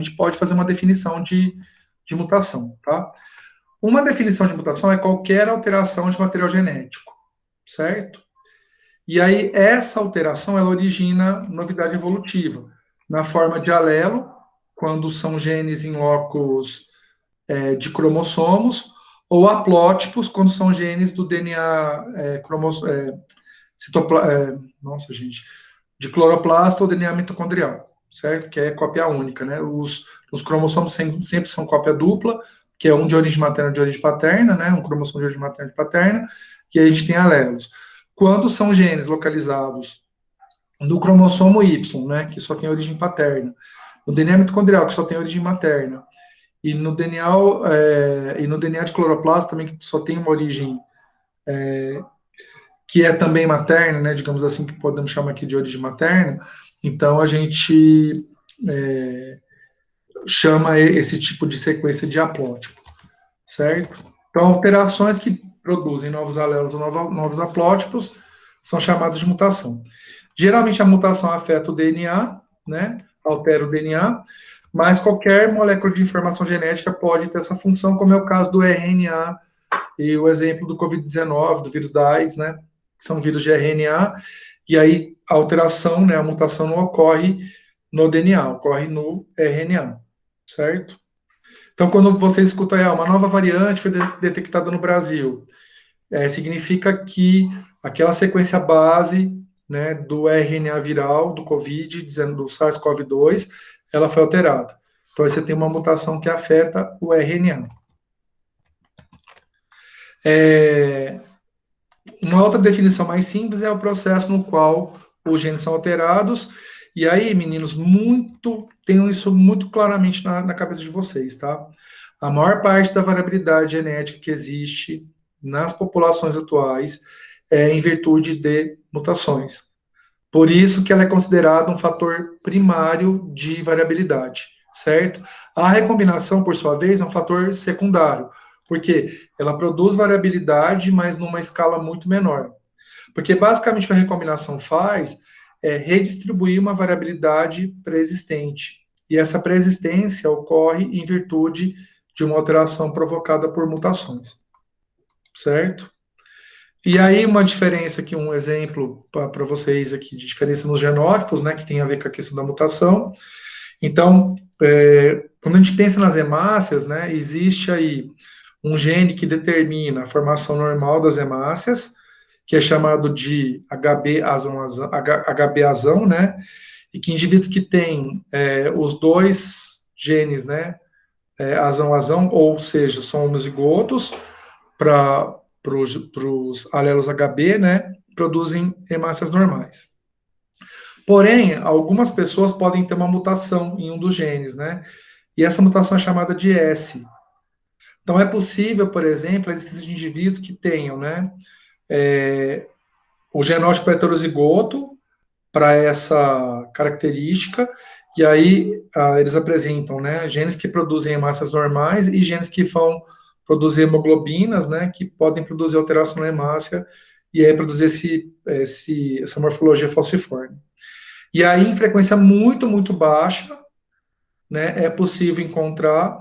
gente pode fazer uma definição de mutação, tá? Uma definição de mutação é qualquer alteração de material genético, certo? E aí, essa alteração, ela origina novidade evolutiva, na forma de alelo, quando são genes em locos de cromossomos, ou haplótipos, quando são genes do DNA nossa, gente, de cloroplasto ou DNA mitocondrial, certo? Que é cópia única, né? Os cromossomos sempre são cópia dupla, que é um de origem materna e de origem paterna, né? Um cromossomo de origem materna e paterna, e aí a gente tem alelos. Quando são genes localizados no cromossomo Y, né? Que só tem origem paterna, no DNA mitocondrial, que só tem origem materna, e no DNA de cloroplasto também, que só tem uma origem que é também materna, né, digamos assim, que podemos chamar aqui de origem materna, então a gente chama esse tipo de sequência de haplótipo, certo? Então, alterações que produzem novos alelos ou novos haplótipos são chamadas de mutação. Geralmente a mutação afeta o DNA, né, altera o DNA, mas qualquer molécula de informação genética pode ter essa função, como é o caso do RNA e o exemplo do Covid-19, do vírus da AIDS, né, que são vírus de RNA, e aí a alteração, né, a mutação não ocorre no DNA, ocorre no RNA, certo? Então, quando você escuta uma nova variante foi detectada no Brasil, significa que aquela sequência base, né, do RNA viral do COVID, dizendo do SARS-CoV-2, ela foi alterada. Então, você tem uma mutação que afeta o RNA. Uma outra definição mais simples é o processo no qual os genes são alterados. E aí, meninos, tenham isso muito claramente na cabeça de vocês, tá? A maior parte da variabilidade genética que existe nas populações atuais é em virtude de mutações. Por isso que ela é considerada um fator primário de variabilidade, certo? A recombinação, por sua vez, é um fator secundário, porque ela produz variabilidade, mas numa escala muito menor. Porque basicamente o que a recombinação faz é redistribuir uma variabilidade pré-existente. E essa pré-existência ocorre em virtude de uma alteração provocada por mutações, certo? E aí uma diferença aqui, um exemplo para vocês aqui de diferença nos genótipos, né, que tem a ver com a questão da mutação. Então, quando a gente pensa nas hemácias, né, existe aí um gene que determina a formação normal das hemácias, que é chamado de HB-azão, né, e que indivíduos que têm os dois genes, né, azão-azão, ou seja, são homozigotos, para os alelos HB, né, produzem hemácias normais. Porém, algumas pessoas podem ter uma mutação em um dos genes, né, e essa mutação é chamada de S. Então, é possível, por exemplo, a existência de indivíduos que tenham, né, o genótipo heterozigoto para essa característica, e aí eles apresentam, né, genes que produzem hemácias normais e genes que vão produzir hemoglobinas, né, que podem produzir alteração na hemácia e aí produzir essa morfologia falciforme. E aí, em frequência muito, muito baixa, né, é possível encontrar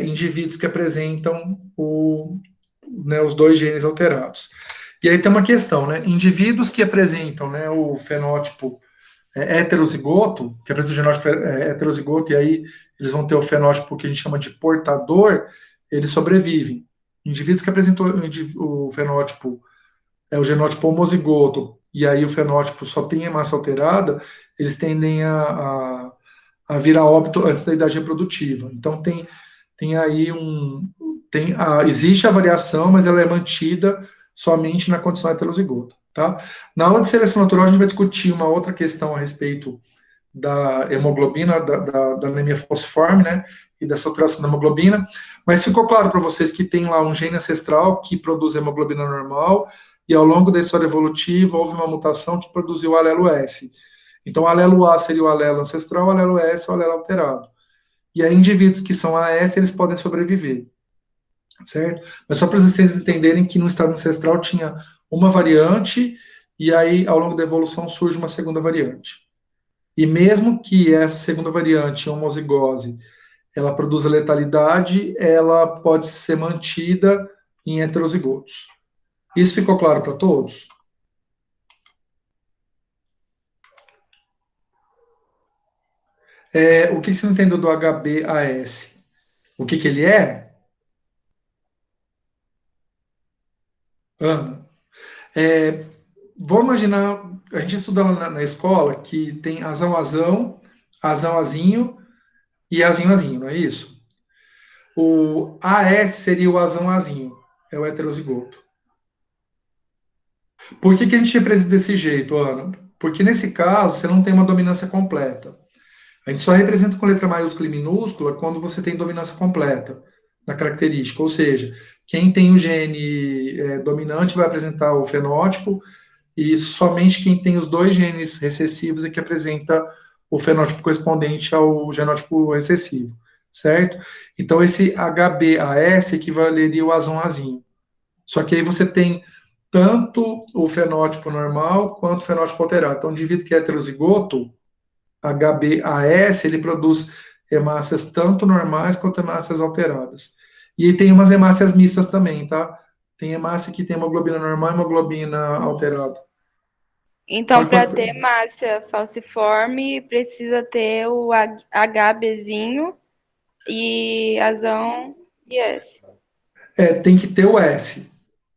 indivíduos que apresentam os dois genes alterados. E aí tem uma questão, né? Indivíduos que apresentam, né, o fenótipo heterozigoto, que apresenta o genótipo heterozigoto, e aí eles vão ter o fenótipo que a gente chama de portador, eles sobrevivem. Indivíduos que apresentam o fenótipo, o genótipo homozigoto, e aí o fenótipo só tem hemácia alterada, eles tendem a vir a óbito antes da idade reprodutiva. Então tem aí existe a variação, mas ela é mantida somente na condição heterozigota, tá? Na aula de seleção natural, a gente vai discutir uma outra questão a respeito da hemoglobina, da anemia falciforme, né, e dessa alteração da hemoglobina, mas ficou claro para vocês que tem lá um gene ancestral que produz hemoglobina normal, e ao longo da história evolutiva houve uma mutação que produziu o alelo S. Então, o alelo A seria o alelo ancestral, o alelo S é o alelo alterado. E aí, indivíduos que são AS, eles podem sobreviver, certo? Mas só para vocês entenderem que no estado ancestral tinha uma variante, e aí, ao longo da evolução, surge uma segunda variante. E mesmo que essa segunda variante, homozigose, ela produza letalidade, ela pode ser mantida em heterozigotos. Isso ficou claro para todos? O que você entendeu do HBAS? O que ele é? Ana? É, vamos imaginar, a gente estuda lá na escola que tem azão azinho e azinho azinho, não é isso? O AS seria o azão azinho, é o heterozigoto. Por que a gente representa desse jeito, Ana? Porque nesse caso você não tem uma dominância completa. A gente só representa com letra maiúscula e minúscula quando você tem dominância completa na característica, ou seja, quem tem o gene dominante vai apresentar o fenótipo e somente quem tem os dois genes recessivos é que apresenta o fenótipo correspondente ao genótipo recessivo, certo? Então esse HBAS equivaleria ao azonazinho. Só que aí você tem tanto o fenótipo normal quanto o fenótipo alterado. Então, o indivíduo que é heterozigoto, HBAS, ele produz hemácias tanto normais quanto hemácias alteradas. E tem umas hemácias mistas também, tá? Tem hemácia que tem hemoglobina normal e hemoglobina alterada. Então, Pode, para pode. ter massa falciforme, precisa ter o HBzinho e azão e S. Tem que ter o S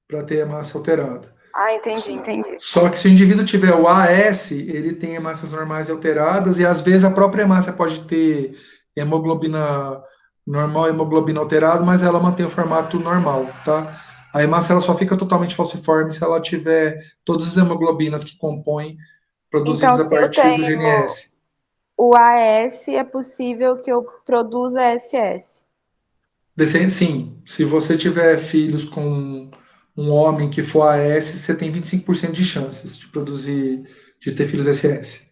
para ter hemácia alterada. Ah, entendi, entendi. Só que se o indivíduo tiver o AS, ele tem hemácias normais alteradas e às vezes a própria hemácia pode ter hemoglobina normal e hemoglobina alterada, mas ela mantém o formato normal, tá? A hemácia ela só fica totalmente falciforme se ela tiver todas as hemoglobinas que compõem Então, produzidas a se eu partir do tenho GNS. o AS, é possível que eu produza SS. Sim, se você tiver filhos com um homem que for AS, você tem 25% de chances de produzir, de ter filhos SS.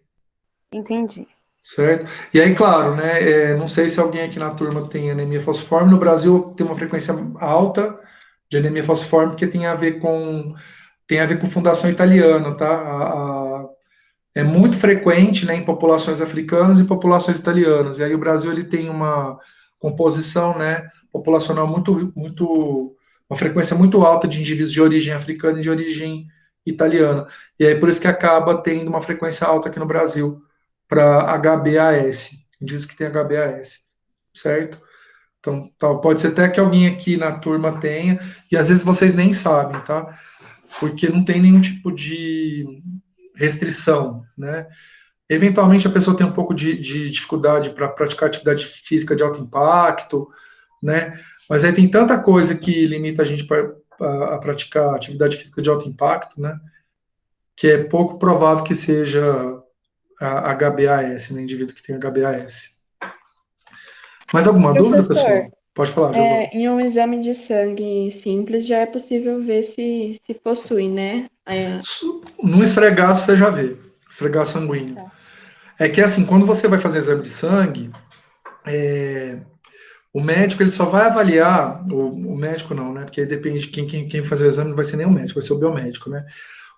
Entendi. Certo? E aí, claro, né? Não sei se alguém aqui na turma tem anemia falciforme. No Brasil tem uma frequência alta de anemia falciforme porque tem a ver com fundação italiana, tá? É muito frequente, né, em populações africanas e populações italianas. E aí o Brasil ele tem uma composição, né, populacional uma frequência muito alta de indivíduos de origem africana e de origem italiana. E aí por isso que acaba tendo uma frequência alta aqui no Brasil para HBAS, indivíduos que tem HBAS, certo? Então, pode ser até que alguém aqui na turma tenha, e às vezes vocês nem sabem, tá? Porque não tem nenhum tipo de restrição, né? Eventualmente a pessoa tem um pouco de dificuldade para praticar atividade física de alto impacto, né? Mas aí tem tanta coisa que limita a gente a praticar atividade física de alto impacto, né? Que é pouco provável que seja a HBAS, no indivíduo que tem HBAS. Mais alguma dúvida, Professor, pessoal? Pode falar, Giovana. em um exame de sangue simples já é possível ver se possui, né? No esfregaço você já vê, esfregaço sanguíneo. Tá. É que assim, quando você vai fazer exame de sangue, o médico ele só vai avaliar, o médico não, né? Porque aí depende de quem fazer o exame, não vai ser nem o médico, vai ser o biomédico, né?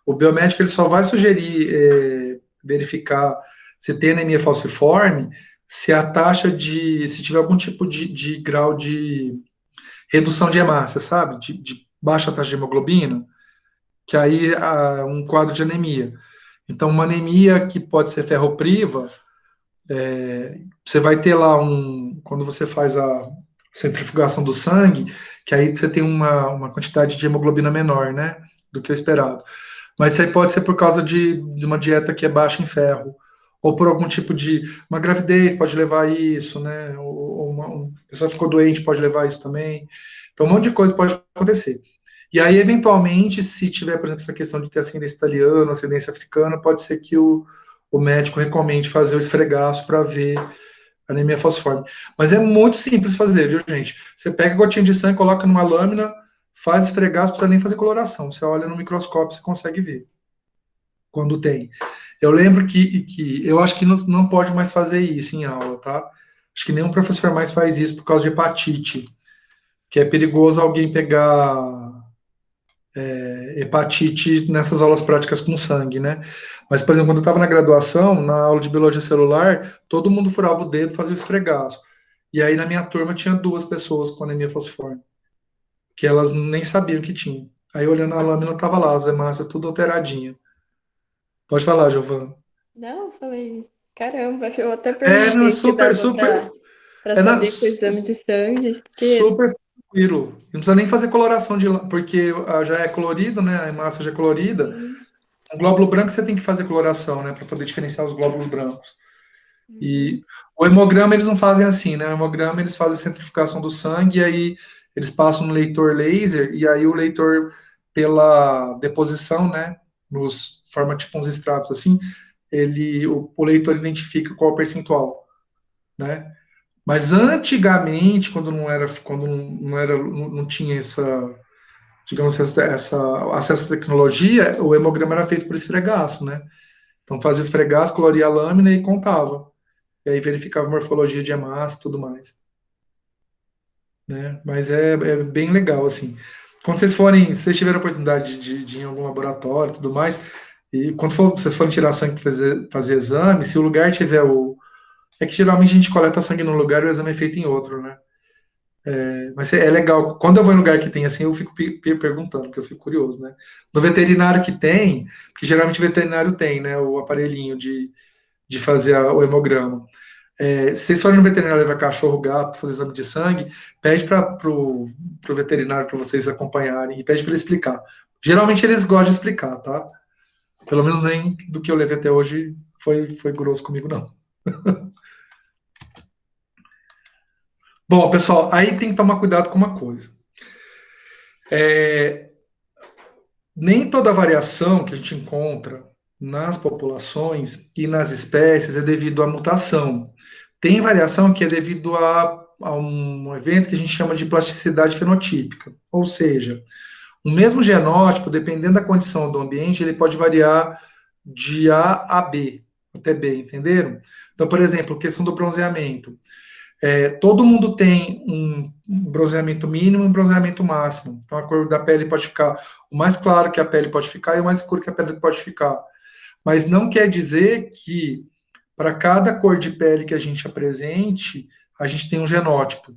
O biomédico ele só vai sugerir verificar se tem anemia falciforme se a taxa se tiver algum tipo de grau de redução de hemácia, sabe? De baixa taxa de hemoglobina, que aí um quadro de anemia. Então, uma anemia que pode ser ferropriva, você vai ter lá quando você faz a centrifugação do sangue, que aí você tem uma quantidade de hemoglobina menor, né, do que o esperado. Mas isso aí pode ser por causa de uma dieta que é baixa em ferro, ou por algum tipo uma gravidez pode levar a isso, né, ou uma pessoa ficou doente pode levar a isso também. Então, um monte de coisa pode acontecer. E aí, eventualmente, se tiver, por exemplo, essa questão de ter ascendência italiana, ascendência africana, pode ser que o médico recomende fazer o esfregaço para ver anemia falciforme. Mas é muito simples fazer, viu, gente? Você pega a gotinha de sangue, coloca numa lâmina, faz esfregaço, não precisa nem fazer coloração. Você olha no microscópio, você consegue ver quando tem. Eu lembro que eu acho que não pode mais fazer isso em aula, tá? Acho que nenhum professor mais faz isso por causa de hepatite, que é perigoso alguém pegar hepatite nessas aulas práticas com sangue, né? Mas, por exemplo, quando eu estava na graduação, na aula de biologia celular, todo mundo furava o dedo, fazia o esfregaço. E aí na minha turma tinha 2 pessoas com anemia falciforme, que elas nem sabiam que tinham. Aí olhando a lâmina, tava lá, as hemácias tudo alteradinha. Pode falar, Giovana. Não, eu falei, caramba, eu até Não, perguntei se dava para na, saber com o exame de sangue, porque super tranquilo. Não precisa nem fazer coloração porque já é colorido, né? A hemácia já é colorida. sim. O glóbulo branco você tem que fazer coloração, né? Para poder diferenciar os glóbulos brancos. Uhum. E o hemograma eles não fazem assim, né? O hemograma eles fazem centrifugação do sangue e aí eles passam no leitor laser e aí o leitor, pela deposição, né? Nos forma tipo uns extratos assim, o leitor identifica qual é o percentual, né? Mas antigamente, quando não tinha digamos, acesso à tecnologia, o hemograma era feito por esfregaço, né? Então fazia esfregaço, coloria a lâmina e contava. E aí verificava morfologia de hemácia e tudo mais, né? Mas é bem legal, assim. Quando se vocês tiverem a oportunidade de ir em algum laboratório e tudo mais, e quando vocês forem tirar sangue para fazer exame, se o lugar tiver o. É que geralmente a gente coleta sangue num lugar e o exame é feito em outro, né? Mas é legal. Quando eu vou em lugar que tem assim, eu fico perguntando, porque eu fico curioso, né? No veterinário que tem, porque geralmente o veterinário tem, né? O aparelhinho de fazer o hemograma. Se vocês forem no veterinário levar cachorro, gato, fazer exame de sangue, pede para pro veterinário para vocês acompanharem e pede para ele explicar. Geralmente eles gostam de explicar, tá? Pelo menos nem do que eu levei até hoje foi grosso comigo, não. Bom, pessoal, aí tem que tomar cuidado com uma coisa. Nem toda variação que a gente encontra nas populações e nas espécies é devido à mutação. Tem variação que é devido a um evento que a gente chama de plasticidade fenotípica, ou seja, o mesmo genótipo, dependendo da condição do ambiente, ele pode variar de A a B, até B, entenderam? Então, por exemplo, questão do bronzeamento. Todo mundo tem um bronzeamento mínimo e um bronzeamento máximo. Então, a cor da pele pode ficar o mais claro que a pele pode ficar e o mais escuro que a pele pode ficar. Mas não quer dizer que para cada cor de pele que a gente apresente, a gente tem um genótipo.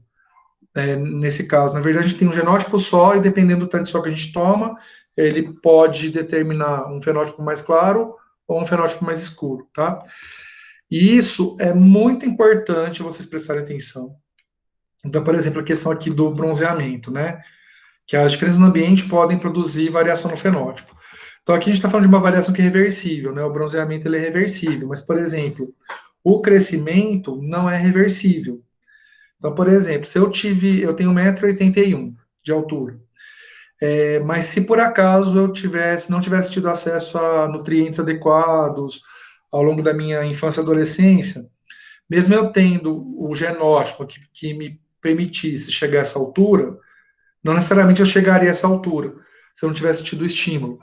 Nesse caso, na verdade, a gente tem um genótipo só e dependendo do tanto de sol que a gente toma, ele pode determinar um fenótipo mais claro ou um fenótipo mais escuro, tá? E isso é muito importante vocês prestarem atenção. Então, por exemplo, a questão aqui do bronzeamento, né? Que as diferenças no ambiente podem produzir variação no fenótipo. Então, aqui a gente está falando de uma variação que é reversível, né? O bronzeamento ele é reversível, mas, por exemplo, o crescimento não é reversível. Então, por exemplo, se eu tenho 1,81 m de altura, mas se por acaso não tivesse tido acesso a nutrientes adequados ao longo da minha infância e adolescência, mesmo eu tendo o genótipo que me permitisse chegar a essa altura, não necessariamente eu chegaria a essa altura se eu não tivesse tido estímulo.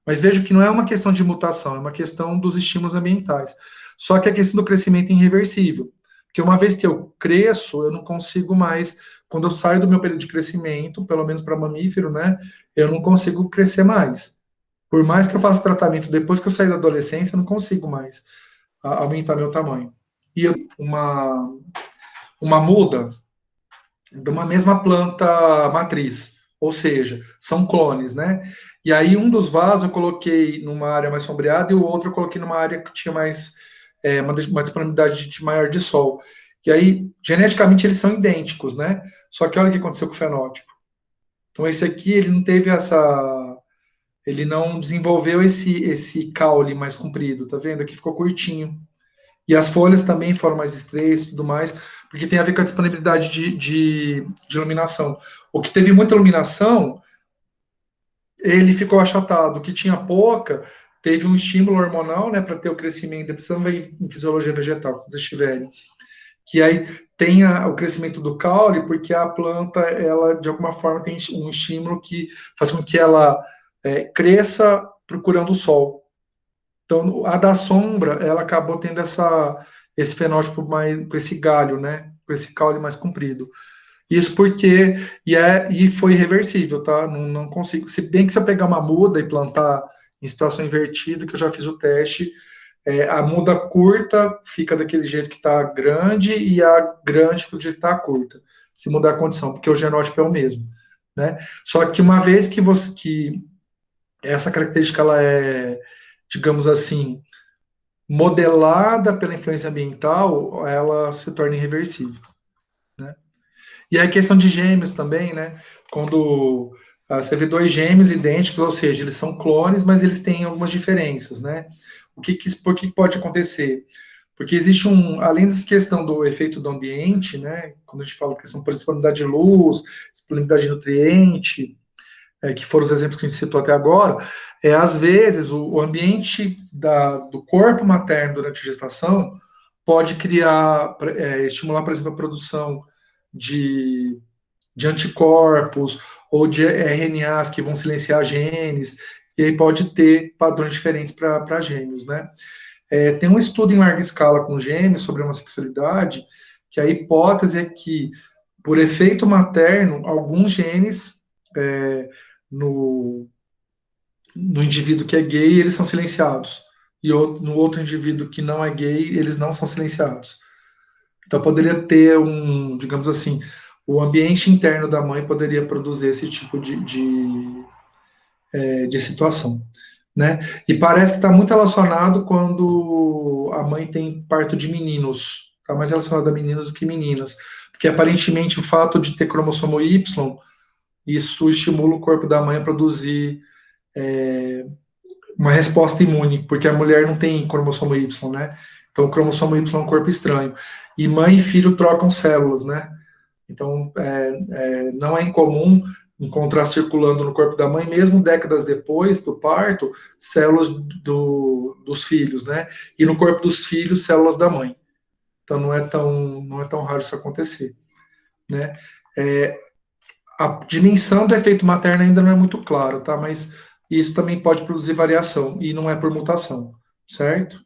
Mas vejo que não é uma questão de mutação, é uma questão dos estímulos ambientais. Só que a questão do crescimento é irreversível. Porque uma vez que eu cresço, eu não consigo mais, quando eu saio do meu período de crescimento, pelo menos para mamífero, né, eu não consigo crescer mais. Por mais que eu faça tratamento depois que eu sair da adolescência, eu não consigo mais aumentar meu tamanho. E uma muda de uma mesma planta matriz, ou seja, são clones, né? E aí um dos vasos eu coloquei numa área mais sombreada e o outro eu coloquei numa área que tinha uma disponibilidade maior de sol. E aí, geneticamente, eles são idênticos, né? Só que olha o que aconteceu com o fenótipo. Então, esse aqui, ele não teve ele não desenvolveu esse caule mais comprido, tá vendo? Aqui ficou curtinho. E as folhas também foram mais estreitas e tudo mais, porque tem a ver com a disponibilidade de iluminação. O que teve muita iluminação, ele ficou achatado. O que tinha pouca, teve um estímulo hormonal, né, para ter o crescimento. Depois vocês vão ver em fisiologia vegetal, quando vocês tiverem. Que aí tem o crescimento do caule, porque a planta, ela, de alguma forma, tem um estímulo que faz com que ela cresça procurando o sol. Então, a da sombra, ela acabou tendo esse fenótipo mais, com esse galho, né? Com esse caule mais comprido. Isso porque, e foi irreversível, tá? Não consigo, se bem que se eu pegar uma muda e plantar em situação invertida, que eu já fiz o teste, a muda curta fica daquele jeito que está grande e a grande fica do jeito que está curta, se mudar a condição, porque o genótipo é o mesmo, né? Só que uma vez que essa característica ela é, digamos assim, modelada pela influência ambiental, ela se torna irreversível, né? E a questão de gêmeos também, né? Quando você vê dois gêmeos idênticos, ou seja, eles são clones, mas eles têm algumas diferenças, né? Por que pode acontecer? Porque existe além dessa questão do efeito do ambiente, né? Quando a gente fala questão por disponibilidade de luz, disponibilidade de nutriente, que foram os exemplos que a gente citou até agora, às vezes o ambiente do corpo materno durante a gestação pode estimular, por exemplo, a produção de, de anticorpos ou de RNAs que vão silenciar genes, e aí pode ter padrões diferentes para gêmeos, né? Tem um estudo em larga escala com gêmeos sobre a homossexualidade, que a hipótese é que, por efeito materno, alguns genes é, no, no indivíduo que é gay, eles são silenciados. E no outro indivíduo que não é gay, eles não são silenciados. Então, poderia ter digamos assim, o ambiente interno da mãe poderia produzir esse tipo de situação, né? E parece que está muito relacionado quando a mãe tem parto de meninos, está mais relacionado a meninos do que meninas, porque aparentemente o fato de ter cromossomo Y, isso estimula o corpo da mãe a produzir uma resposta imune, porque a mulher não tem cromossomo Y, né? Então o cromossomo Y é um corpo estranho. E mãe e filho trocam células, né? Então não é incomum encontrar circulando no corpo da mãe, mesmo décadas depois do parto, células dos filhos, né? E no corpo dos filhos, células da mãe. Então não é tão raro isso acontecer, né? A dimensão do efeito materno ainda não é muito claro, tá? Mas isso também pode produzir variação e não é por mutação, certo?